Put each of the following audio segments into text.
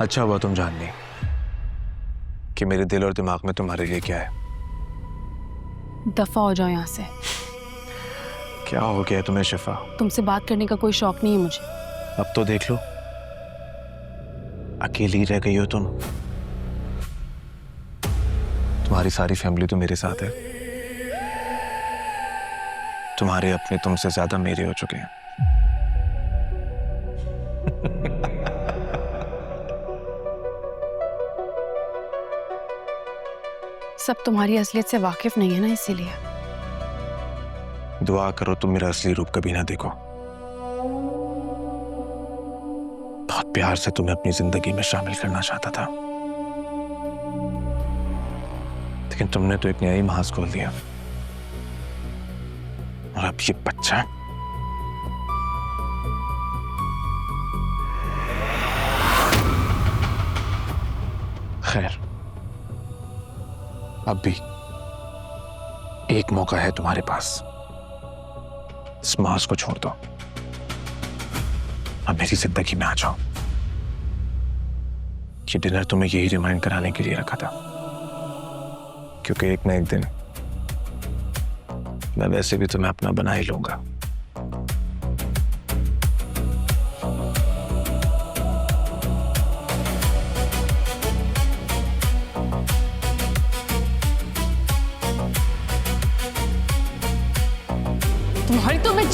अच्छा हुआ तुम जान ली कि मेरे दिल और दिमाग में तुम्हारे लिए क्या है। दफा हो जाओ यहाँ से। क्या हो गया तुम्हें शिफा? तुमसे बात करने का कोई शौक नहीं है मुझे। अब तो देख लो, अकेली रह गई हो तुम। तुम्हारी सारी फैमिली तो मेरे साथ है। तुम्हारे अपने तुमसे ज्यादा मेरे हो चुके हैं। सब तुम्हारी असलियत से वाकिफ नहीं है ना, इसीलिए। दुआ करो तुम मेरा असली रूप कभी ना देखो। बहुत प्यार से तुम्हें अपनी जिंदगी में शामिल करना चाहता था, लेकिन तुमने तो एक नया ही महाज खोल दिया। और अब ये बच्चा खैर, अब भी एक मौका है तुम्हारे पास। इस मास को छोड़ दो, अब मेरी जिंदगी में आ जाओ। ये डिनर तुम्हें यही रिमाइंड कराने के लिए रखा था, क्योंकि एक ना एक दिन मैं वैसे भी तुम्हें अपना बना ही लूंगा। तुम्हारी तो मैं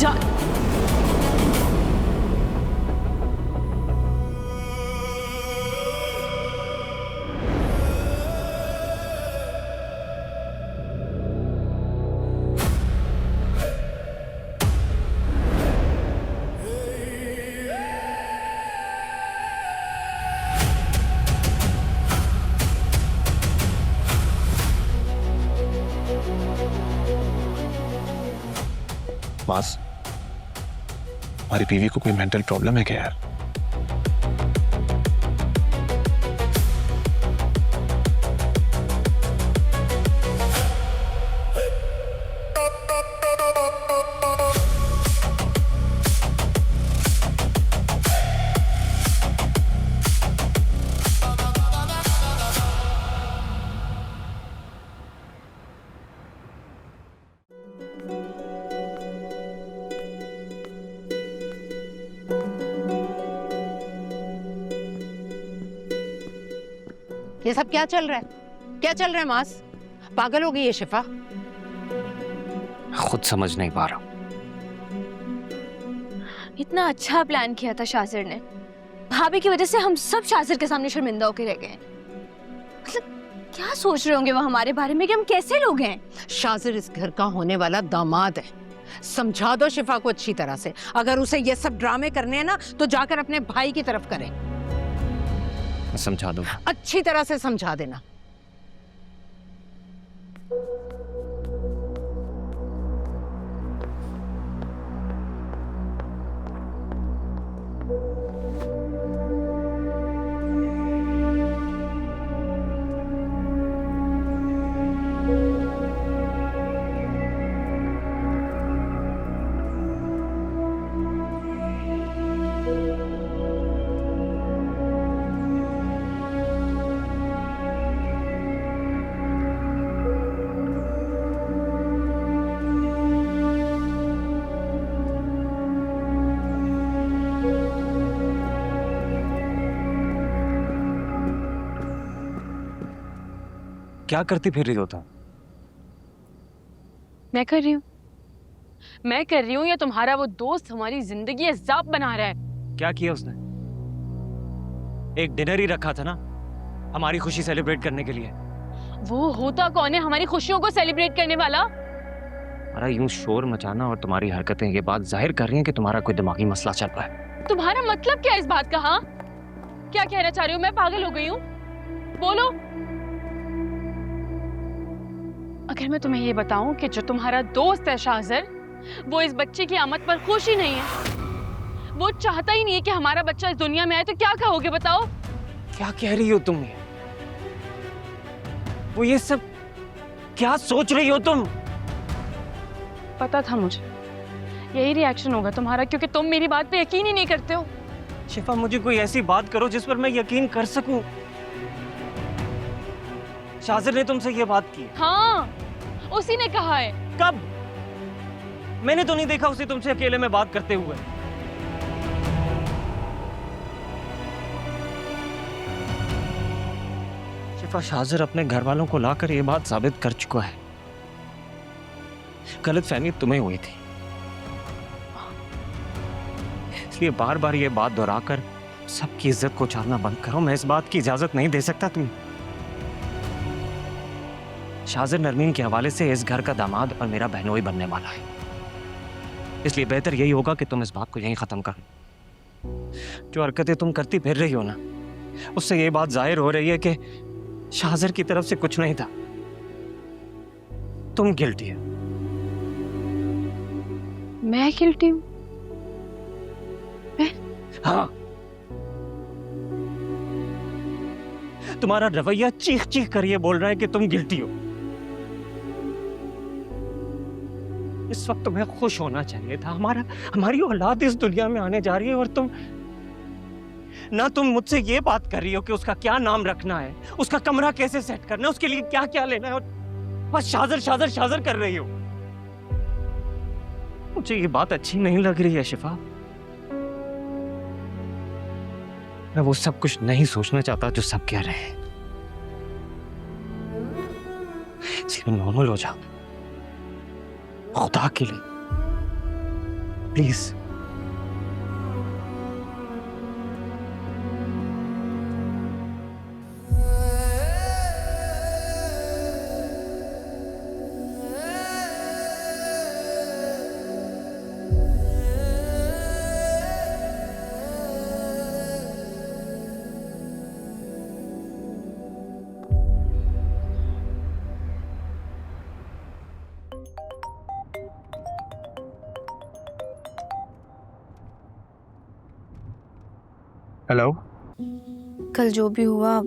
मास, हमारी बीवी को कोई मेंटल प्रॉब्लम है क्या यार? ये सब क्या चल रहा है? क्या चल रहा है मास? पागल हो गई है शिफा? खुद समझ नहीं पा रहा। इतना अच्छा प्लान किया था शाजिर ने। भाभी की वजह से हम सब शाजिर के सामने शर्मिंदा होकर रह गए। मतलब क्या सोच रहे होंगे वो हमारे बारे में कि हम कैसे लोग हैं? शाजिर इस घर का होने वाला दामाद है। समझा दो शिफा को अच्छी तरह से। अगर उसे ये सब ड्रामे करने हैं ना, तो जाकर अपने भाई की तरफ करे। समझा दो। अच्छी तरह से समझा देना। क्या करती फिर रही होता? मैं कर रही हूँ या तुम्हारा वो दोस्त हमारी जिंदगी अज़ाब बना रहा है? क्या किया उसने? एक डिनर ही रखा था ना हमारी खुशी सेलिब्रेट करने के लिए। वो होता कौन है हमारी खुशियों को सेलिब्रेट करने वाला? अरे यूं शोर मचाना और तुम्हारी हरकतें ये बात जाहिर कर रही हैं कि तुम्हारा कोई दिमागी मसला चल रहा है। तुम्हारा मतलब क्या है इस बात का? हाँ, क्या कहना चाह रही हो? मैं पागल हो गई हूँ? बोलो। अगर मैं तुम्हें ये बताऊं कि जो तुम्हारा दोस्त है शाजिर, वो इस बच्चे की आमद पर खुश ही नहीं है। वो चाहता ही नहीं है कि हमारा बच्चा इस दुनिया में आए, तो क्या कहोगे बताओ? क्या कह रही हो तुम? वो ये सब क्या सोच रही हो तुम? पता था मुझे यही रिएक्शन होगा तुम्हारा, क्योंकि तुम मेरी बात पे यकीन ही नहीं करते हो। शिफा, मुझे कोई ऐसी बात करो जिस पर मैं यकीन कर सकूं। शाजिर ने तुमसे ये बात की? हाँ, उसी ने कहा है। कब? मैंने तो नहीं देखा उसे तुमसे अकेले में बात करते हुए। शिफा, शाजिर अपने घर वालों को लाकर यह बात साबित कर चुका है। गलतफहमी तुम्हें हुई थी, इसलिए बार बार ये बात दोहराकर सबकी इज्जत को उछालना बंद करो। मैं इस बात की इजाजत नहीं दे सकता तुम्हें। शाजिर नरमीन के हवाले से इस घर का दामाद और मेरा बहनोई बनने वाला है, इसलिए बेहतर यही होगा कि तुम इस बात को यहीं खत्म करो। जो हरकतें तुम करती फिर रही हो ना, उससे ये बात जाहिर हो रही है कि शाजिर की तरफ से कुछ नहीं था, तुम गिल्टी हो। मैं गिल्टी हूँ? हाँ, तुम्हारा रवैया चीख चीख कर ये बोल रहा है कि तुम गिल्टी हो। इस वक्त तुम्हें खुश होना चाहिए था। हमारी औलाद इस दुनिया में आने जा रही है और तुम मुझसे ये बात कर रही हो कि उसका क्या नाम रखना है, उसका कमरा कैसे सेट करना है, उसके लिए क्या क्या लेना है, और बस शाजर शाजर शाजर कर रही हो। मुझे ये बात अच्छी नहीं लग रही है शिफा। मैं वो सब कुछ नहीं सोचना चाहता जो सब कह रहे हैं। इसलिए नॉर्मल हो जाओ, खुदा के लिए प्लीज। हेलो। कल जो भी हुआ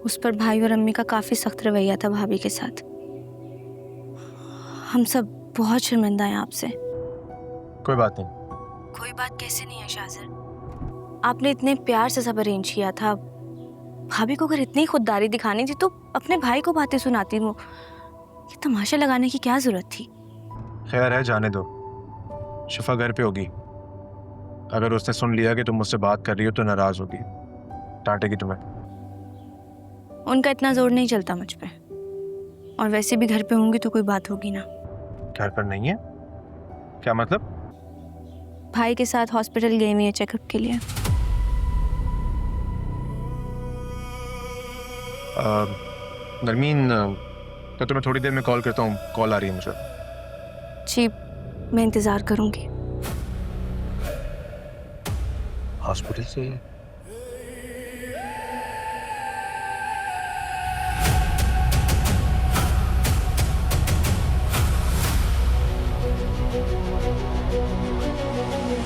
उस पर भाई और अम्मी का काफी सख्त रवैया था भाभी के साथ। हम सब बहुत शर्मिंदा हैं आपसे। कोई बात नहीं। कोई बात कैसे नहीं है शाजिर, आपने इतने प्यार से सब अरेंज किया था। भाभी को अगर इतनी खुददारी दिखानी थी तो अपने भाई को बातें सुनाती। वो ये तमाशा लगाने की क्या जरूरत थी? खैर है, जाने दो। शिफा घर पे होगी, अगर उसने सुन लिया कि तुम मुझसे बात कर रही हो तो नाराज होगी, डांटेगी तुम्हें। उनका इतना जोर नहीं चलता मुझ पे, और वैसे भी घर पे होंगी तो कोई बात होगी ना। घर पर नहीं है? क्या मतलब? भाई के साथ हॉस्पिटल गई हुई है चेकअप के लिए। नरमीन, तो तुम्हें थोड़ी देर में कॉल करता हूँ, कॉल आ रही है मुझे। जी, मैं इंतजार करूंगी। हॉस्पिटल से